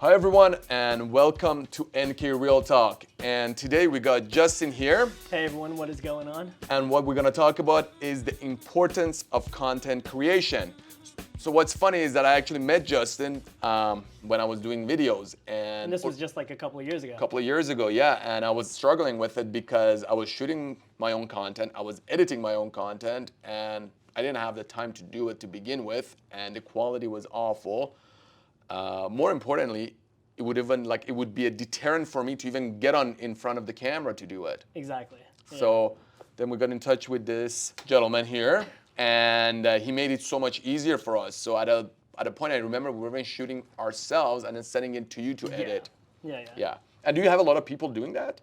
Hi everyone and welcome to NK Real Talk. And today we got Justin here. Hey everyone, what is going on? And what we're gonna talk about is the importance of content creation. So what's funny is that I actually met Justin when I was doing videos. And this was just like a couple of years ago. A couple of years ago, yeah. And I was struggling with it because I was shooting my own content, I was editing my own content, and I didn't have the time to do it to begin with, and the quality was awful. More importantly, it would be a deterrent for me to even get in front of the camera to do it. Exactly. Yeah. So then we got in touch with this gentleman here, and he made it so much easier for us. So at a point, I remember we were even shooting ourselves and then sending it to you to edit. Yeah. And do you have a lot of people doing that?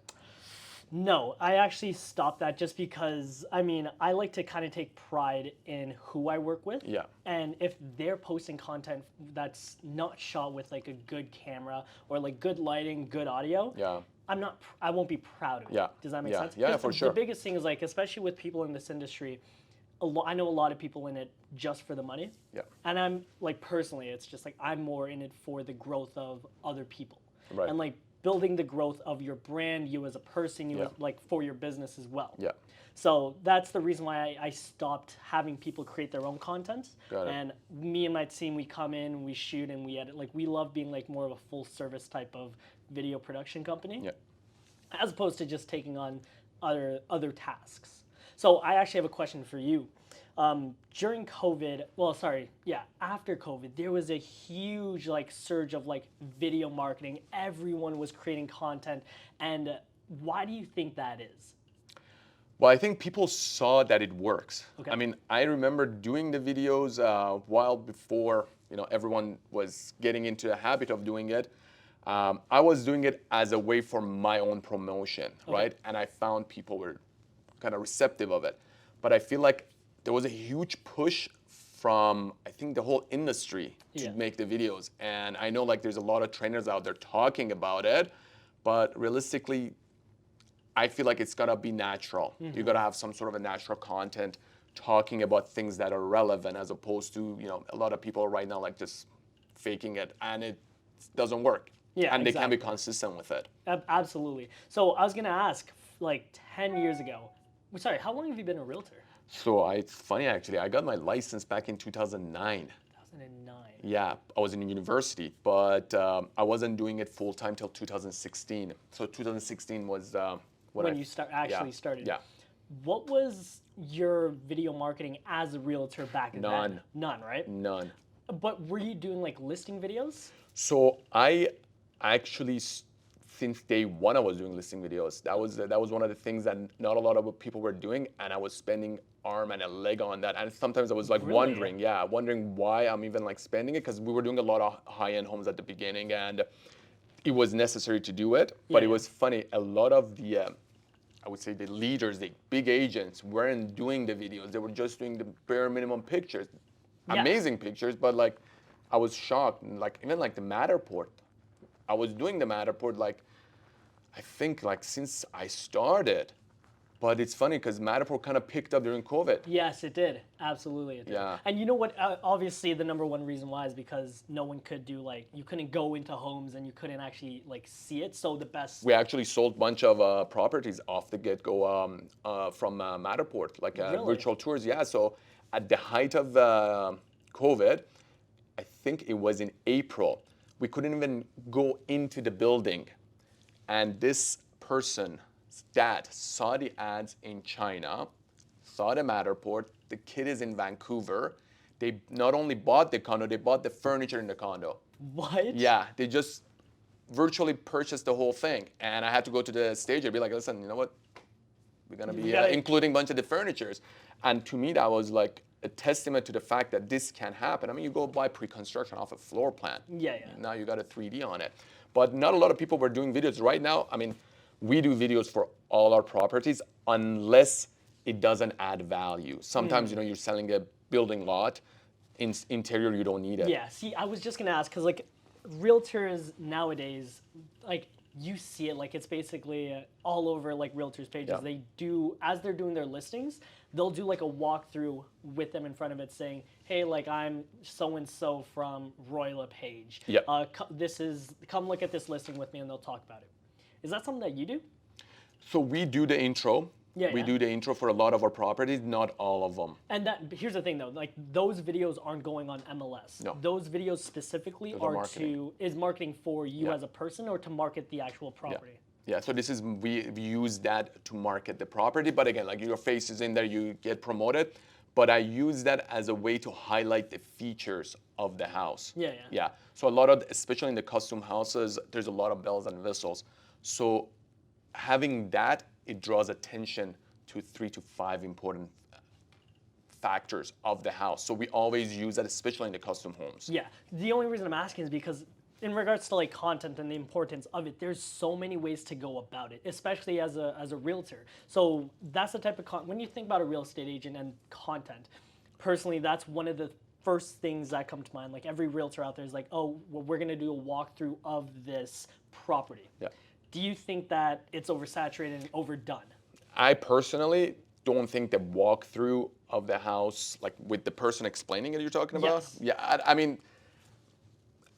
No, I actually stopped that just because, I like to kind of take pride in who I work with. Yeah. And if they're posting content that's not shot with like a good camera or like good lighting, good audio, yeah, I won't be proud of it. Yeah. Does that make sense? Yeah, for sure. The biggest thing is like, especially with people in this industry, I know a lot of people in it just for the money. Yeah. And I'm like, personally, it's just like, I'm more in it for the growth of other people. Right. And like, building the growth of your brand, you as a person, you as, like for your business as well. Yeah. So that's the reason why I stopped having people create their own content. Got it. And me and my team, we come in, we shoot, and we edit. Like we love being like more of a full service type of video production company, as opposed to just taking on other tasks. So I actually have a question for you. During COVID, after COVID, there was a huge like surge of like video marketing. Everyone was creating content. And why do you think that is? Well, I think people saw that it works. Okay. I mean, I remember doing the videos a while before, everyone was getting into the habit of doing it. I was doing it as a way for my own promotion, right? And I found people were kind of receptive of it. But I feel like there was a huge push from, I think, the whole industry to make the videos. And I know like there's a lot of trainers out there talking about it, but realistically, I feel like it's gotta be natural. Mm-hmm. You gotta have some sort of a natural content talking about things that are relevant, as opposed to, a lot of people right now like just faking it, and it doesn't work. Yeah, and they can't be consistent with it. Absolutely. So I was gonna ask, like 10 years ago, sorry, how long have you been a realtor? So it's funny actually, I got my license back in 2009. 2009. Yeah, I was in university, but I wasn't doing it full time till 2016. So 2016 was when you started. Yeah. What was your video marketing as a realtor back then? None, right? None. But were you doing like listing videos? So I actually, since day one, I was doing listing videos. That was one of the things that not a lot of people were doing, and I was spending arm and a leg on that. And sometimes I was like wondering why I'm even like spending it, because we were doing a lot of high-end homes at the beginning, and it was necessary to do it. But it was funny. A lot of the, I would say the leaders, the big agents, weren't doing the videos. They were just doing the bare minimum pictures, amazing pictures. But like, I was shocked. Like even like the Matterport, I was doing the Matterport like, I think like since I started. But it's funny because Matterport kind of picked up during COVID. Yes, it did. Absolutely, it did. Yeah. And you know what? Obviously, the number one reason why is because no one could do you couldn't go into homes and you couldn't actually like see it. So the best. We actually sold a bunch of properties off the get-go from Matterport, like virtual tours. Yeah. So at the height of COVID, I think it was in April, we couldn't even go into the building, and this person. Dad saw the ads in China, saw the Matterport, the kid is in Vancouver. They not only bought the condo, they bought the furniture in the condo. What? Yeah, they just virtually purchased the whole thing. And I had to go to the stage and be like, listen, you know what? We're gonna be including a bunch of the furnitures. And to me, that was like a testament to the fact that this can happen. I mean, you go buy pre-construction off a floor plan. Yeah. Now you got a 3D on it. But not a lot of people were doing videos right now. I mean, we do videos for all our properties unless it doesn't add value. Sometimes, you're selling a building lot, interior, you don't need it. Yeah, see, I was just gonna ask, because like realtors nowadays, like you see it, like it's basically all over like realtors pages. They do, as they're doing their listings, they'll do like a walkthrough with them in front of it saying, hey, like I'm so-and-so from Roy LePage. Yep. Come look at this listing with me and they'll talk about it. Is that something that you do? So we do the intro. Yeah, we yeah. do the intro for a lot of our properties, not all of them. And here's the thing though, like those videos aren't going on MLS. No. Those videos specifically Those are marketing. is marketing for you Yeah. as a person or to market the actual property. Yeah, so we use that to market the property, but again, like your face is in there, you get promoted, but I use that as a way to highlight the features of the house. Yeah. Yeah, so a lot of, especially in the custom houses, there's a lot of bells and whistles. So having that, it draws attention to 3 to 5 important factors of the house. So we always use that, especially in the custom homes. Yeah. The only reason I'm asking is because in regards to like content and the importance of it, there's so many ways to go about it, especially as a realtor. So that's the type of when you think about a real estate agent and content, personally, that's one of the first things that come to mind. Like every realtor out there is like, oh, well, we're gonna do a walkthrough of this property. Yeah. Do you think that it's oversaturated and overdone? I personally don't think the walkthrough of the house, like with the person explaining it, you're talking about? Yes. Yeah, I mean,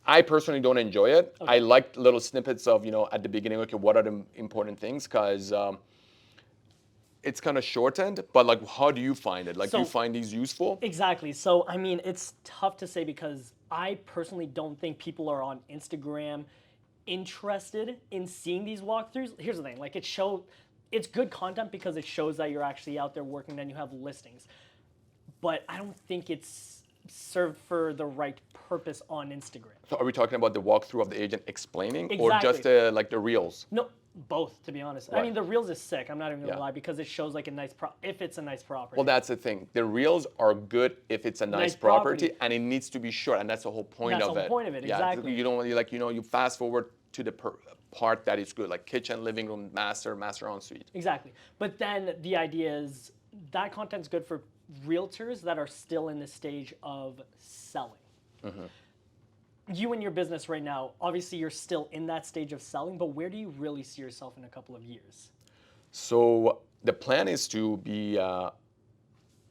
I personally don't enjoy it. Okay. I like little snippets of, at the beginning, okay, what are the important things? Because it's kind of shortened, but like, how do you find it? Like, do you find these useful? Exactly. So, I mean, it's tough to say because I personally don't think people are on Instagram interested in seeing these walkthroughs. Here's the thing, like it's good content because it shows that you're actually out there working and you have listings. But I don't think it's served for the right purpose on Instagram. So are we talking about the walkthrough of the agent explaining or Exactly. just like the reels? No, both, to be honest. I Right. mean, the reels is sick. I'm not even gonna Yeah. lie because it shows like a nice if it's a nice property. Well, that's the thing. The reels are good if it's a nice property, and it needs to be short, and that's the whole point That's of the it. whole point of it, Yeah, exactly. you don't want you fast forward to the part that is good, like kitchen, living room, master ensuite. Exactly. But then the idea is that content's good for realtors that are still in the stage of selling. Mm-hmm. You and your business right now, obviously you're still in that stage of selling, but where do you really see yourself in a couple of years? So the plan is to be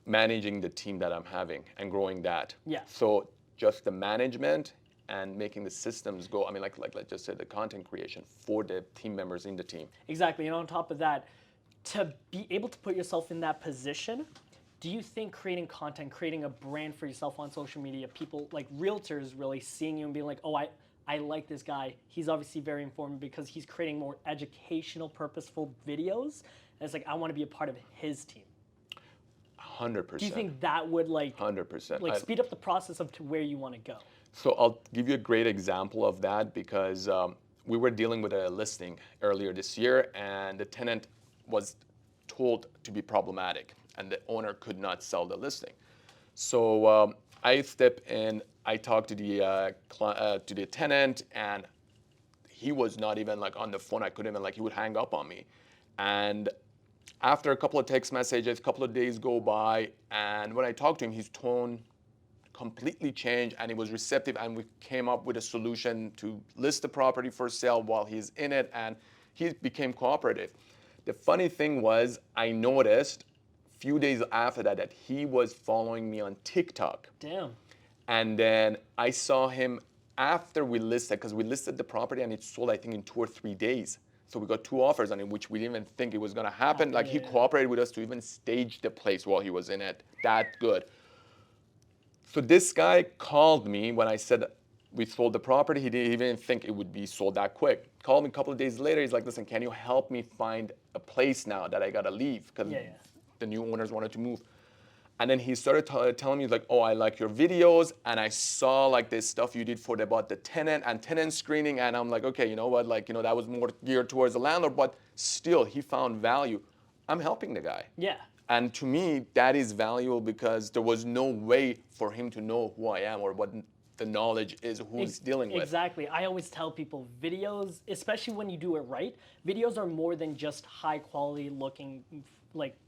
managing the team that I'm having and growing that. Yeah. So just the management and making the systems go. I mean, like let's just say the content creation for the team members in the team. Exactly. And on top of that, to be able to put yourself in that position, do you think creating content, creating a brand for yourself on social media, people like realtors really seeing you and being like, oh, I like this guy. He's obviously very informative because he's creating more educational, purposeful videos. And it's like, I want to be a part of his team. 100%. Do you think that would 100%. like speed up the process of to where you want to go? So I'll give you a great example of that because we were dealing with a listing earlier this year, and the tenant was told to be problematic, and the owner could not sell the listing. So I step in, I talk to the tenant, and he was not even like on the phone. I couldn't even he would hang up on me. And after a couple of text messages, a couple of days go by, and when I talked to him, his tone completely changed, and he was receptive, and we came up with a solution to list the property for sale while he's in it, and he became cooperative. The funny thing was, I noticed a few days after that he was following me on TikTok. Damn. And then I saw him after we listed, because we listed the property and it sold, I think, in 2 or 3 days. So we got 2 offers on it, which we didn't even think it was gonna happen. He cooperated with us to even stage the place while he was in it. That good. So this guy called me when I said we sold the property. He didn't think it would be sold that quick. Called me a couple of days later. He's like, listen, can you help me find a place now that I gotta leave? Because the new owners wanted to move. And then he started telling me oh, I like your videos, and I saw this stuff you did about the tenant and tenant screening, and I'm like, okay, you know what, that was more geared towards the landlord, but still he found value. I'm helping the guy. Yeah. And to me, that is valuable because there was no way for him to know who I am or what the knowledge is, who he's dealing with. Exactly. I always tell people videos, especially when you do it right, videos are more than just high quality looking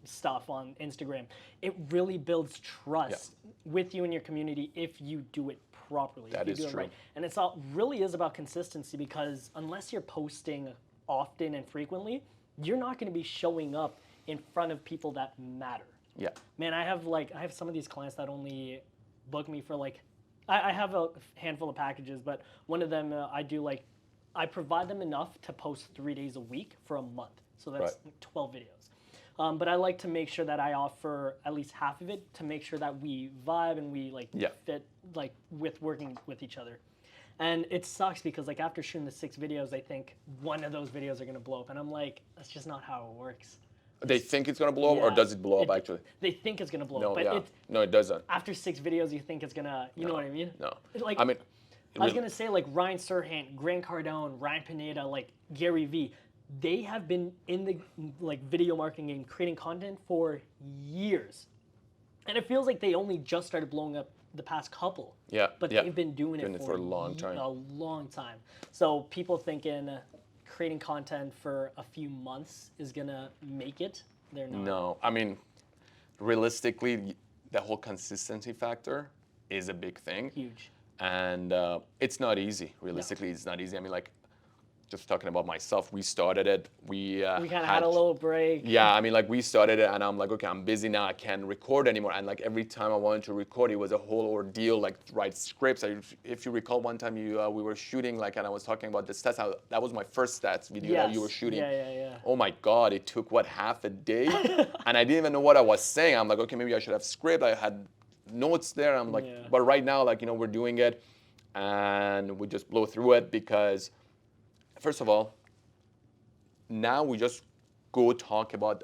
stuff on Instagram. It really builds trust with you and your community if you do it properly. That if you is do true. It right. And it's really is about consistency because unless you're posting often and frequently, you're not going to be showing up in front of people that matter. Yeah. Man, I have some of these clients that only book me for like, I have a handful of packages, but one of them I provide them enough to post 3 days a week for a month. So that's 12 videos. But I like to make sure that I offer at least half of it to make sure that we vibe and we fit like with working with each other. And it sucks because like after shooting the 6 videos, I think one of those videos are gonna blow up, and I'm like, that's just not how it works. They think it's gonna blow up, or does it blow up actually? They think it's gonna blow up, but no, it doesn't. after 6 videos, you think it's gonna, you know what I mean? No. Like, I mean, I was gonna say like Ryan Serhant, Grant Cardone, Ryan Pineda, like Gary Vee, they have been in the like video marketing game, creating content for years, and it feels like they only just started blowing up the past couple. Yeah. But they've been doing it for a long time. A long time. So people thinking creating content for a few months is gonna make it. They're not. No, I mean, realistically, the whole consistency factor is a big thing. Huge. And it's not easy. Realistically, it's not easy. I mean, like, just talking about myself, we started it. We kind of had a little break. Yeah, I mean, like, we started it, and I'm like, okay, I'm busy now. I can't record anymore. And like every time I wanted to record, it was a whole ordeal. Like, write scripts. If you recall, one time we were shooting, like, and I was talking about the stats. That was my first stats video that you were shooting. Yeah. Oh my God, it took half a day, and I didn't even know what I was saying. I'm like, okay, maybe I should have script. I had notes there. I'm like, but right now, like, we're doing it, and we just blow through it because. First of all, now we just go talk about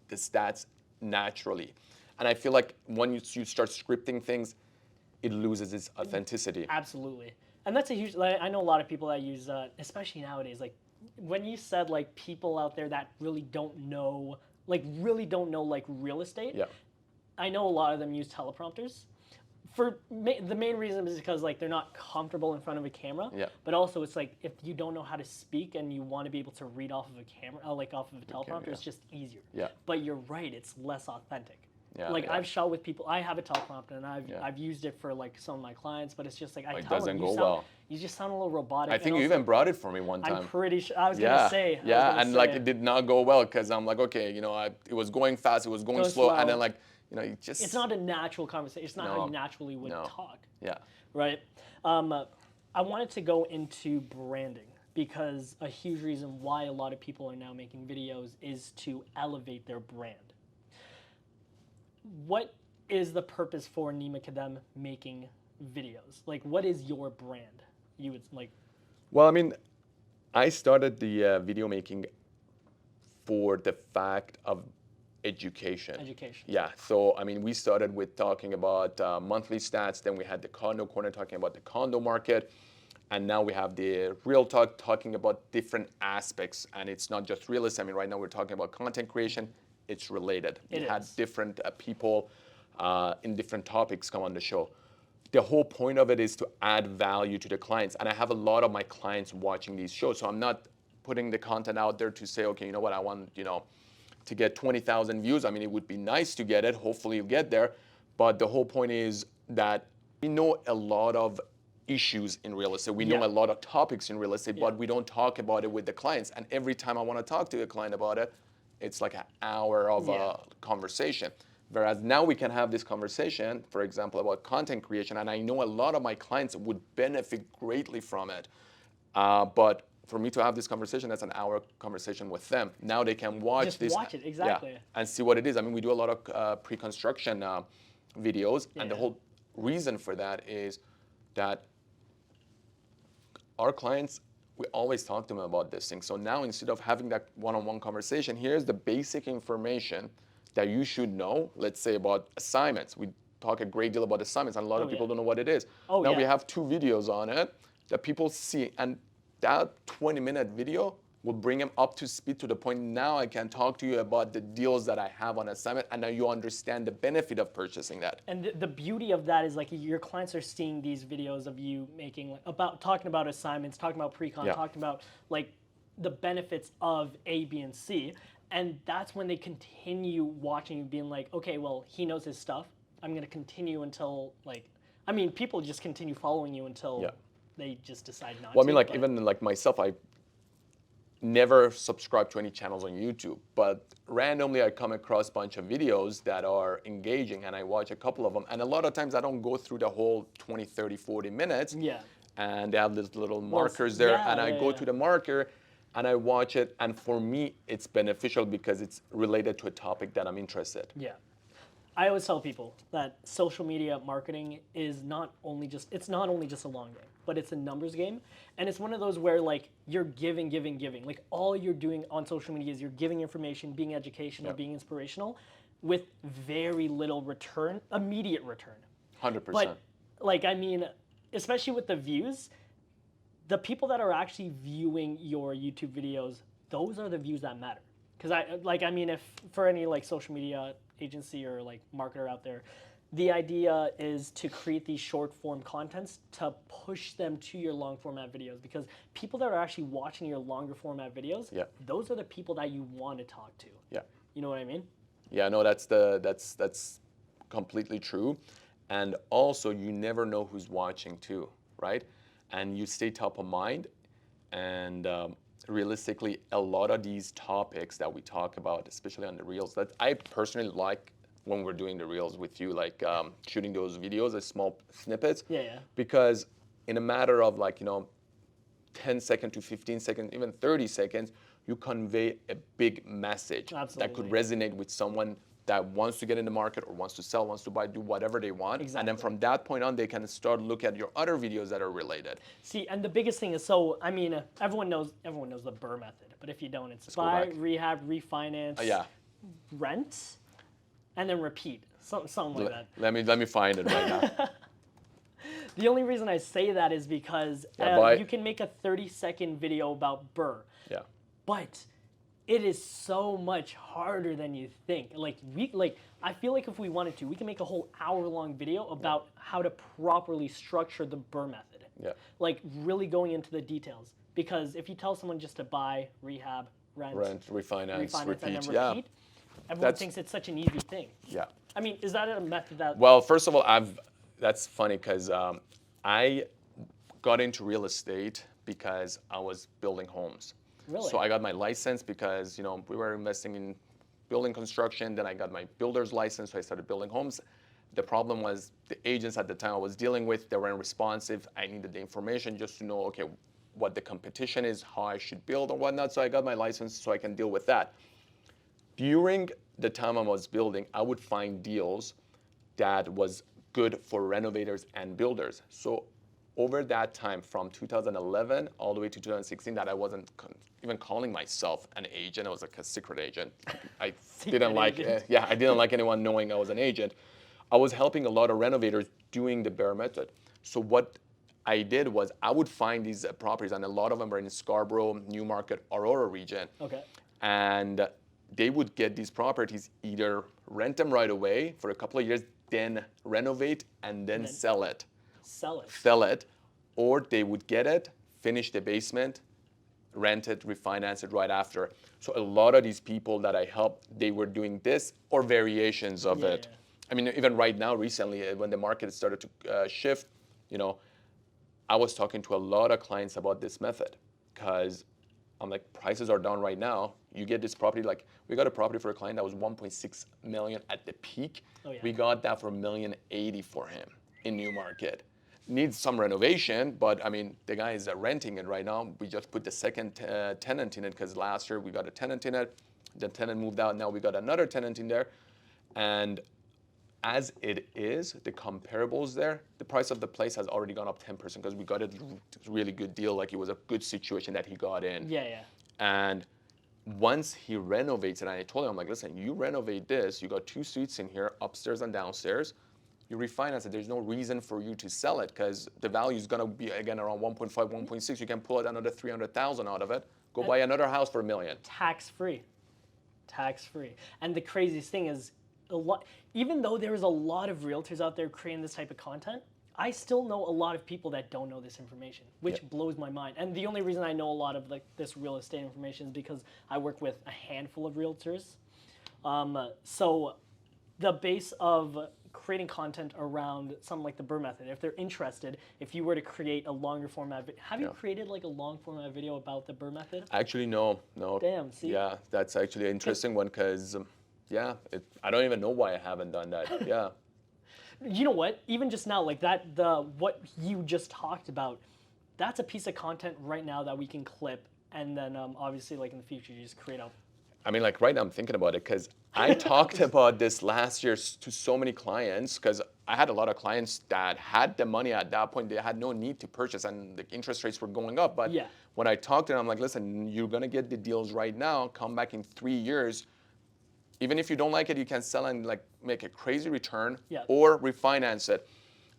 the stats naturally. And I feel like when you start scripting things, it loses its authenticity. Absolutely. And that's a huge, like, I know a lot of people that use, especially nowadays, like when you said like people out there that really don't know like real estate, I know a lot of them use teleprompters. The main reason is because like they're not comfortable in front of a camera, but also it's like if you don't know how to speak and you want to be able to read off of a camera, like off of a teleprompter, it's just easier. But you're right, it's less authentic. I've shot with people. I have a teleprompter and I've used it for like some of my clients, but it's just like it doesn't go well. You just sound a little robotic. I think you even brought it for me one time. I'm pretty sure. I was gonna say. It did not go well because I'm like, okay, it was going fast, it was going slow, and then like. It's not a natural conversation. It's not how you naturally would talk. Yeah. Right? I wanted to go into branding because a huge reason why a lot of people are now making videos is to elevate their brand. What is the purpose for Nima Kadem making videos? Like, what is your brand? You would like. Well, I mean, I started the video making for the fact of education. Yeah, so I mean, we started with talking about monthly stats, then we had the condo corner talking about the condo market, and now we have the real talk talking about different aspects, and it's not just real estate. I mean, right now we're talking about content creation. It's related. We had different people in different topics come on the show. The whole point of it is to add value to the clients, and I have a lot of my clients watching these shows, so I'm not putting the content out there to say, okay, you know what, I want, to get 20,000 views. I mean, it would be nice to get it. Hopefully you get there. But the whole point is that we know a lot of issues in real estate. We know a lot of topics in real estate, but we don't talk about it with the clients. And every time I want to talk to a client about it, it's like an hour of a conversation. Whereas now we can have this conversation, for example, about content creation. And I know a lot of my clients would benefit greatly from it. But for me to have this conversation, that's an hour conversation with them. Now they can watch this. Just watch it, exactly. And see what it is. I mean, we do a lot of pre-construction videos, and the whole reason for that is that our clients, we always talk to them about this thing. So now instead of having that one-on-one conversation, here's the basic information that you should know, let's say about assignments. We talk a great deal about assignments, and a lot of people don't know what it is. Now we have 2 videos on it that people see, and that 20-minute video will bring them up to speed to the point now I can talk to you about the deals that I have on assignment, and now you understand the benefit of purchasing that. And the beauty of that is like your clients are seeing these videos of you making talking about assignments, talking about pre-con, talking about like the benefits of A, B, and C, and that's when they continue watching you, being like, okay, well, he knows his stuff. I'm going to continue until people just continue following you until. They just decide not to. Well, I mean, like, even like myself, never subscribe to any channels on YouTube, but randomly I come across a bunch of videos that are engaging and I watch a couple of them. And a lot of times I don't go through the whole 20, 30, 40 minutes. Yeah. And they have these little markers there. yeah, And I go to the marker and I watch it. And for me, it's beneficial because it's related to a topic that I'm interested. Yeah. I always tell people that social media marketing is not only just a long game, but it's a numbers game. And it's one of those where like you're giving. Like all you're doing on social media is you're giving information, being educational, being inspirational with very little return, immediate return. 100%. But like, I mean, especially with the views, the people that are actually viewing your YouTube videos, those are the views that matter. Because if for any like social media agency or like marketer out there, the idea is to create these short form contents to push them to your long format videos, because people that are actually watching your longer format videos, those are the people that you want to talk to. Yeah. You know what I mean? Yeah, no, that's completely true. And also you never know who's watching too, right? And you stay top of mind. And realistically, a lot of these topics that we talk about, especially on the reels, that I personally like when we're doing the reels with you, like shooting those videos as small snippets. Yeah. Because in a matter of 10 seconds to 15 seconds, even 30 seconds, you convey a big message that could resonate with someone that wants to get in the market or wants to sell, wants to buy, do whatever they want. Exactly. And then from that point on, they can start look at your other videos that are related. See, and the biggest thing is, so I mean, everyone knows the BRRRR method, but if you don't, it's buy, rehab, refinance, rent, and then repeat, something like that. Let me find it right now. The only reason I say that is because you can make a 30-second video about BRRRR. Yeah. But it is so much harder than you think. I feel like if we wanted to, we can make a whole hour-long video about how to properly structure the BRRRR method. Yeah. Like really going into the details. Because if you tell someone just to buy, rehab, rent, refinance, repeat, and then repeat, everyone thinks it's such an easy thing. Yeah. I mean, is that a method that... Well, first of all, that's funny because I got into real estate because I was building homes. Really? So I got my license because we were investing in building construction. Then I got my builder's license, so I started building homes. The problem was the agents at the time I was dealing with, they weren't responsive. I needed the information just to know, okay, what the competition is, how I should build or whatnot. So I got my license so I can deal with that. During the time I was building, I would find deals that was good for renovators and builders. So over that time, from 2011 all the way to 2016, that I wasn't even calling myself an agent. I was like a secret agent. I didn't like anyone knowing I was an agent. I was helping a lot of renovators doing the BRRRR method. So what I did was I would find these properties, and a lot of them are in Scarborough, Newmarket, Aurora region. Okay. And they would get these properties, either rent them right away for a couple of years, then renovate, and then sell it. Sell it, or they would get it, finish the basement, rent it, refinance it right after. So a lot of these people that I helped, they were doing this or variations of it. Yeah. I mean, even right now, recently, when the market started to shift, I was talking to a lot of clients about this method because I'm like, prices are down right now. You get this property, like we got a property for a client that was 1.6 million at the peak. Oh, yeah. We got that for $1.80 million for him in Newmarket. Needs some renovation, but I mean, the guy is renting it right now. We just put the second tenant in it because last year we got a tenant in it. The tenant moved out. Now we got another tenant in there. And as it is, the comparables there, the price of the place has already gone up 10% because we got a really good deal. Like it was a good situation that he got in. Yeah. And once he renovates it, and I told him, I'm like, listen, you renovate this, you got 2 suites in here, upstairs and downstairs. You refinance it, there's no reason for you to sell it because the value is gonna be again around 1.5, 1.6. You can pull out another 300,000 out of it. Go buy another house for $1 million. Tax free. And the craziest thing is, even though there's a lot of realtors out there creating this type of content, I still know a lot of people that don't know this information, which blows my mind. And the only reason I know a lot of this real estate information is because I work with a handful of realtors. So the base of creating content around something like the Burr method, if they're interested, if you were to create a longer format, have you created like a long format video about the Burr method? Actually, no. Damn, see? Yeah, that's actually an interesting one because, I don't even know why I haven't done that. Yeah. You know what? Even just now, like that, what you just talked about, that's a piece of content right now that we can clip, and then obviously, like in the future, you just create a. I mean, like right now I'm thinking about it because I talked about this last year to so many clients because I had a lot of clients that had the money at that point. They had no need to purchase and the interest rates were going up. But when I talked to them, I'm like, listen, you're going to get the deals right now. Come back in 3 years. Even if you don't like it, you can sell and like make a crazy return or refinance it.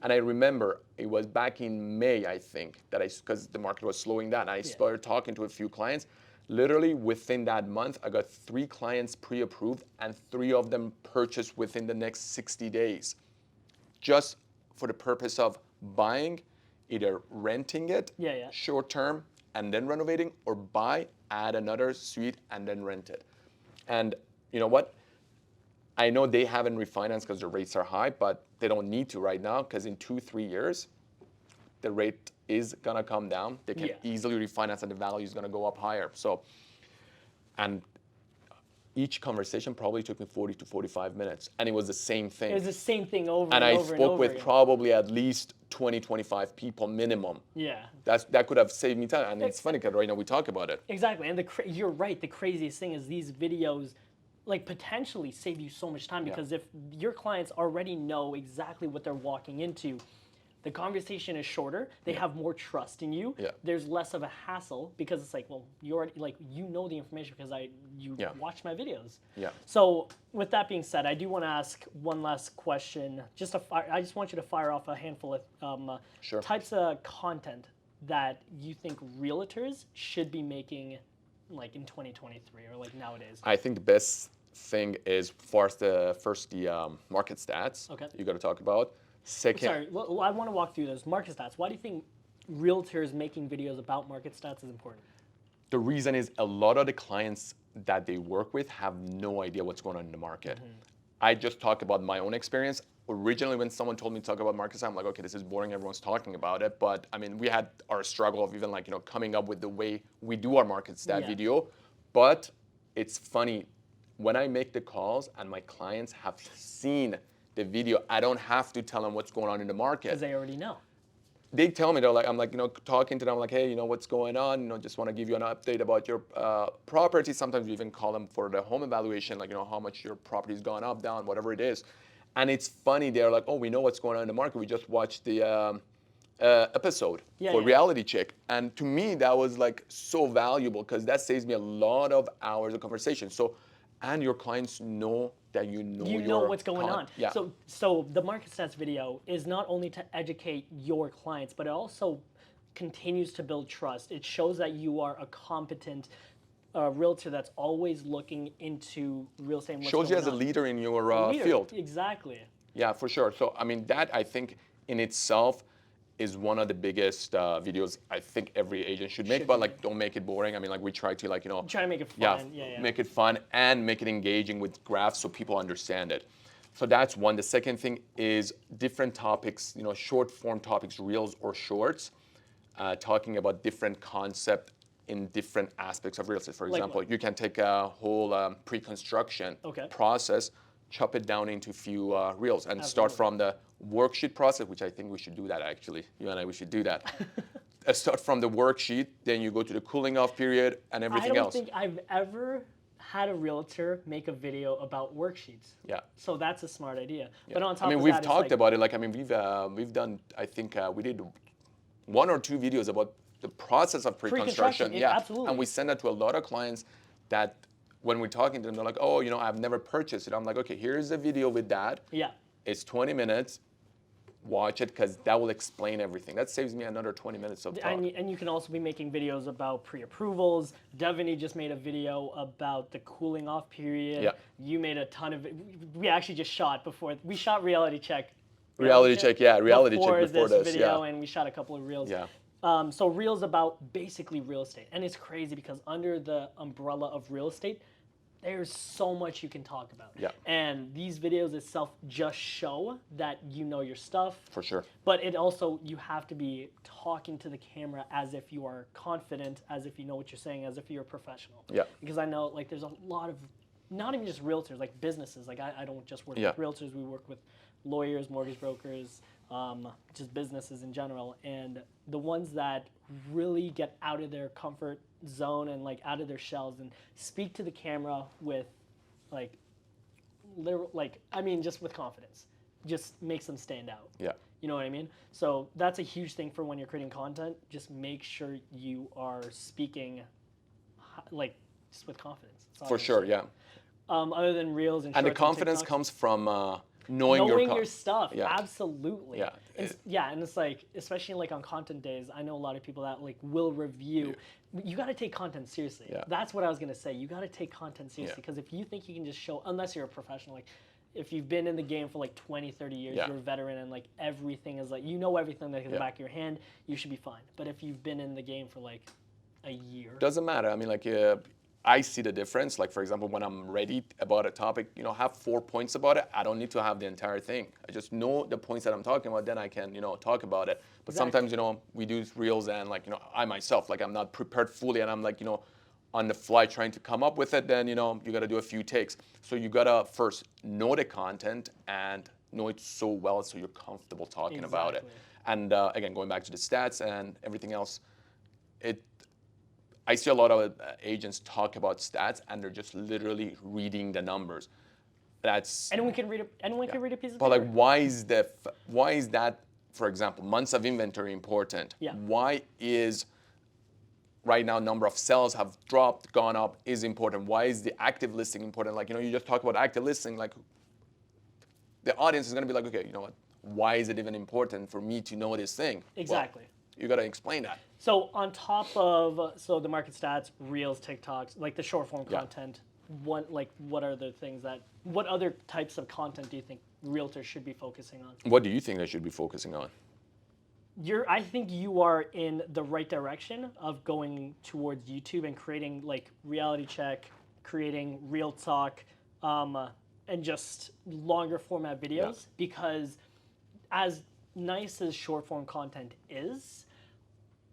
And I remember it was back in May, I think, that because the market was slowing down. I started talking to a few clients. Literally within that month, I got 3 clients pre-approved and 3 of them purchased within the next 60 days. Just for the purpose of buying, either renting it short term and then renovating, or buy, add another suite and then rent it. And you know what? I know they haven't refinanced because the rates are high, but they don't need to right now because in 2-3 years, the rate is gonna come down. They can easily refinance and the value is gonna go up higher. So, and each conversation probably took me 40 to 45 minutes and it was the same thing. It was the same thing over and over I spoke and with again. probably at least 20, 25 people minimum. Yeah. That could have saved me time. And it's funny because right now we talk about it. Exactly. And you're right. The craziest thing is these videos like potentially save you so much time because if your clients already know exactly what they're walking into, the conversation is shorter. They have more trust in you. There's less of a hassle because it's like, well, you already like you know the information because you watch my videos. So with that being said, I do want to ask one last question. I just want you to fire off a handful of types of content that you think realtors should be making, like in 2023 or like nowadays. I think the best thing is first the market stats. You got to talk about. Second, sorry, well, I want to walk through those market stats. Why do you think realtors making videos about market stats is important? The reason is a lot of the clients that they work with have no idea what's going on in the market. I just talk about my own experience. Originally, when someone told me to talk about market stats, I'm like, okay, this is boring. Everyone's talking about it. But I mean, we had our struggle of even like, coming up with the way we do our market stat video. But it's funny, when I make the calls and my clients have seen the video, I don't have to tell them what's going on in the market. Because they already know. They tell me, I'm like, talking to them, like, hey, what's going on? Just want to give you an update about your property. Sometimes we even call them for the home evaluation, like, how much your property's gone up, down, whatever it is. And it's funny, they're like, oh, we know what's going on in the market. We just watched the episode for Reality Check. And to me, that was like so valuable because that saves me a lot of hours of conversation. So, and your clients know that you know what's going on. So the market stats video is not only to educate your clients, but it also continues to build trust. It shows that you are a competent realtor that's always looking into real estate. And shows you as a leader in your field. Exactly. Yeah, for sure. So I mean, that I think in itself is one of the biggest videos I think every agent should make, but like don't make it boring. I mean, like we try to try to make it fun. Make it fun and make it engaging with graphs so people understand it. So that's one. The second thing is different topics, short form topics, reels or shorts, talking about different concept in different aspects of real estate. For example, you can take a whole pre-construction process, chop it down into a few reels and start from the worksheet process, which I think we should do that actually. You and I, we should do that. Start from the worksheet, then you go to the cooling off period and everything else. I don't think I've ever had a realtor make a video about worksheets. So that's a smart idea. But on top of that, we've talked about it. We've done, I think we did 1 or 2 videos about the process of pre-construction. Absolutely. And we send that to a lot of clients that when we're talking to them, they're like, oh, I've never purchased it. I'm like, okay, here's a video with that. It's 20 minutes. Watch it because that will explain everything. That saves me another 20 minutes of talk. And you can also be making videos about pre-approvals. Devaney just made a video about the cooling off period. You made a ton of it. We actually just shot before. We shot Reality Check. Reality Check before this video, and we shot a couple of reels. So reels about basically real estate. And it's crazy because under the umbrella of real estate, there's so much you can talk about. Yeah. And these videos itself just show that you know your stuff. For sure. But it also, you have to be talking to the camera as if you are confident, as if you know what you're saying, as if you're a professional. Yeah. Because I know like there's a lot of, not even just realtors, like businesses. Like I don't just work Yeah. with realtors, we work with lawyers, mortgage brokers, just businesses in general. And the ones that really get out of their comfort zone and like out of their shells and speak to the camera with like literal, like, I mean, just with confidence, just makes them stand out. Yeah. You know what I mean? So that's a huge thing for when you're creating content. Just make sure you are speaking like just with confidence. That's all For I'm sure, saying. yeah. Other than reels and And the shorts confidence TikToks, comes from knowing your stuff. Yeah. Absolutely. Yeah. And it's like, especially like on content days, I know a lot of people that like will review. You got to take content seriously. Yeah. That's what I was gonna say. You got to take content seriously, Yeah. because if you think you can just show, unless you're a professional, like if you've been in the game for like 20, 30 years, Yeah. you're a veteran and like everything is like, you know everything like in the Yeah. back of your hand, you should be fine. But if you've been in the game for like a year, Doesn't matter. I mean, like, I see the difference. Like, for example, when I'm ready about a topic, you know, have 4 points about it. I don't need to have the entire thing. I just know the points that I'm talking about, then I can, you know, talk about it. But Exactly. sometimes, you know, we do reels and like, you know, I myself, like I'm not prepared fully and I'm like, you know, on the fly trying to come up with it, then, you know, you got to do a few takes. So you got to first know the content and know it so well so you're comfortable talking about it. Exactly. And again, going back to the stats and everything else, I see a lot of agents talk about stats and they're just literally reading the numbers. That's anyone can read a piece of but paper. like why is that, for example, months of inventory important? Yeah. Why is right now number of sales have dropped, gone up is important? Why is the active listing important? Like, you know, you just talk about active listing, like the audience is gonna be like, okay, you know what? Why is it even important for me to know this thing? Exactly. Well, you gotta explain that. So on top of the market stats, reels, TikToks, like the short form Yeah. content, what other types of content do you think realtors should be focusing on? What do you think they should be focusing on? I think you are in the right direction of going towards YouTube and creating like reality check, creating real talk, and just longer format videos. Because as nice as short form content is,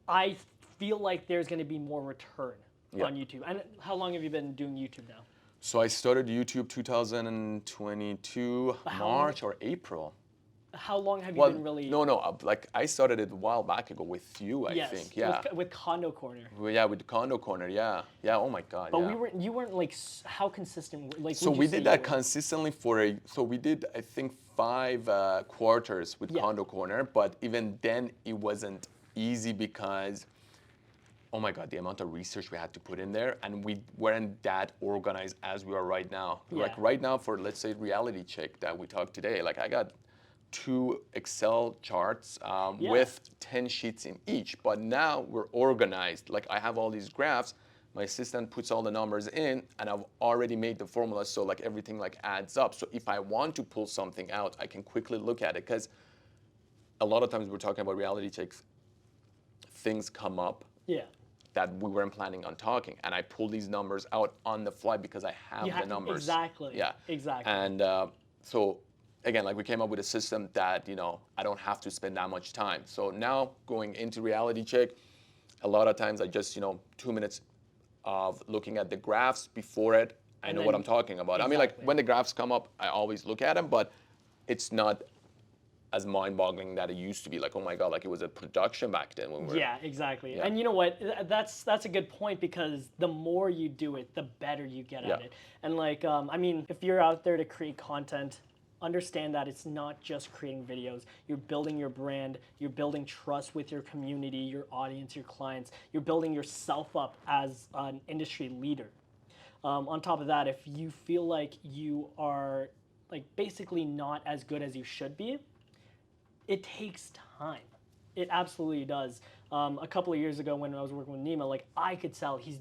I feel like there's going to be more return on YouTube. And how long have you been doing YouTube now? So I started YouTube 2022 March or April. How long have you been really? No, like I started it a while back ago with you, I Yes, think. Yeah. with Condo Corner. Well, yeah, with the Condo Corner, yeah. Yeah, oh my God, But yeah. you weren't like, how consistent? Like, So would you we say did you that were? consistently so we did, I think, 5 quarters with Yeah. Condo Corner, but even then it wasn't easy because, oh my God, the amount of research we had to put in there, and we weren't that organized as we are right now. Yeah. Like right now for, let's say, reality check that we talked today, like I got 2 Excel charts with 10 sheets in each, but now we're organized. Like I have all these graphs, my assistant puts all the numbers in, and I've already made the formula so like everything like adds up. So if I want to pull something out, I can quickly look at it, because a lot of times we're talking about reality checks, things come up that we weren't planning on talking, and I pull these numbers out on the fly because I have the numbers. Exactly. Yeah. Exactly. And so again, like we came up with a system that, you know, I don't have to spend that much time. So now going into reality check, a lot of times I just, you know, 2 minutes of looking at the graphs before it, I know what I'm talking about. I mean, like when the graphs come up, I always look at them, but it's not as mind-boggling that it used to be. Like, oh my God, like it was a production back then when we were. Yeah, exactly. Yeah. And you know what? That's a good point, because the more you do it, the better you get at it. And like, I mean, if you're out there to create content, understand that it's not just creating videos. You're building your brand. You're building trust with your community, your audience, your clients. You're building yourself up as an industry leader. On top of that, if you feel like you are like basically not as good as you should be, it takes time. It absolutely does. a couple of years ago when I was working with Nima, like I could tell he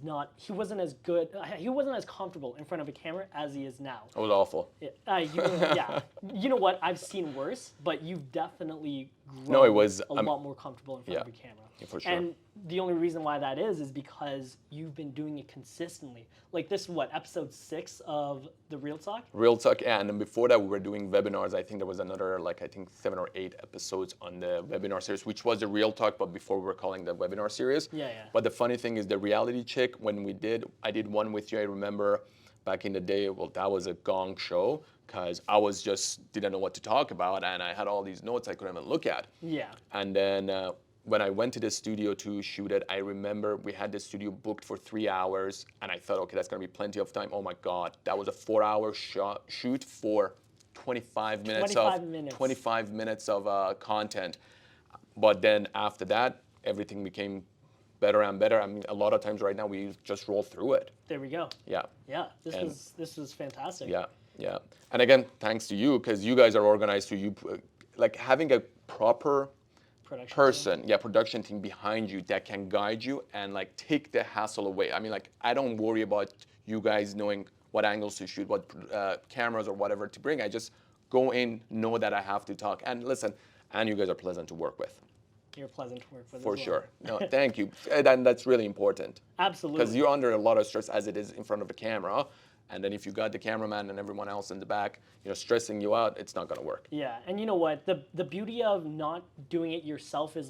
wasn't as good, he wasn't as comfortable in front of a camera as he is now. It was awful. Yeah, you know what? I've seen worse, but you've definitely grown No, it was a lot more comfortable in front of a camera. Yeah, for sure. And the only reason why that is because you've been doing it consistently. Like this, episode 6 of the Real Talk? Real Talk, and then before that we were doing webinars. I think there was another 7 or 8 episodes on the webinar series, which was the Real Talk, but before we were calling the webinar series. Yeah. But the funny thing is the reality check, I did one with you, I remember back in the day, well, that was a gong show because I didn't know what to talk about, and I had all these notes I couldn't even look at. Yeah. And then when I went to the studio to shoot it, I remember we had the studio booked for 3 hours, and I thought, okay, that's gonna be plenty of time. Oh my God, that was a 4-hour shoot for 25 minutes of content. But then after that, everything became better and better. I mean, a lot of times right now we just roll through it. There we go. Yeah. Yeah. This was fantastic. Yeah. And again, thanks to you, because you guys are organized. So you having a proper production team behind you that can guide you and take the hassle away. I mean, I don't worry about you guys knowing what angles to shoot, what cameras or whatever to bring. I just go in, know that I have to talk, and listen. And you guys are pleasant to work with. You're pleasant to work with. For sure. No, thank you. And that's really important. Absolutely. Because you're under a lot of stress as it is in front of the camera. And then if you got the cameraman and everyone else in the back, stressing you out, it's not going to work. Yeah. And you know what? The beauty of not doing it yourself is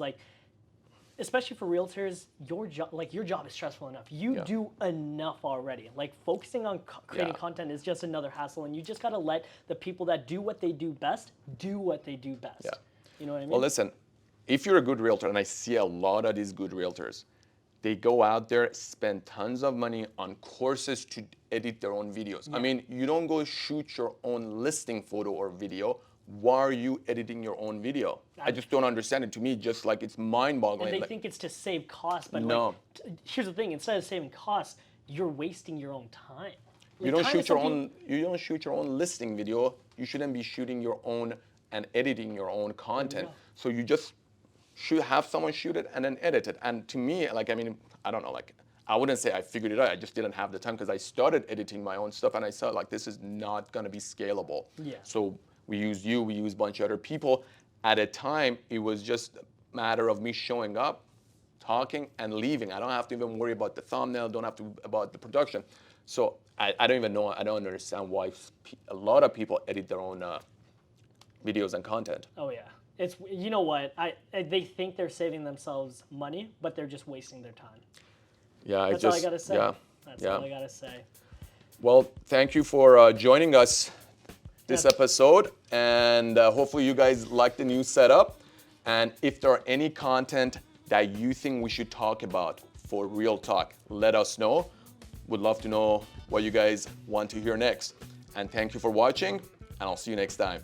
especially for realtors, your job is stressful enough. You do enough already. Focusing on creating content is just another hassle, and you just got to let the people that do what they do best do what they do best. Yeah. You know what I mean? Well, listen, if you're a good realtor, and I see a lot of these good realtors, they go out there, spend tons of money on courses to edit their own videos. Yeah. I mean, you don't go shoot your own listing photo or video. Why are you editing your own video? I just don't understand it. To me, just it's mind-boggling. And they think it's to save costs, but no. Here's the thing: instead of saving costs, you're wasting your own time. You don't shoot your own. You don't shoot your own listing video. You shouldn't be shooting your own and editing your own content. So you just have someone shoot it and then edit it. And to me, I don't know, I wouldn't say I figured it out. I just didn't have the time because I started editing my own stuff and I saw this is not going to be scalable. Yeah. So we used a bunch of other people. At a time, it was just a matter of me showing up, talking, and leaving. I don't have to even worry about the thumbnail, don't have to about the production. So I don't even know, I don't understand why a lot of people edit their own videos and content. Oh yeah. It's, you know what, they think they're saving themselves money, but they're just wasting their time. Yeah, That's all I gotta say. Yeah, That's all I gotta say. Well, thank you for joining us this episode, and hopefully you guys like the new setup. And if there are any content that you think we should talk about for Real Talk, let us know. Would love to know what you guys want to hear next. And thank you for watching, and I'll see you next time.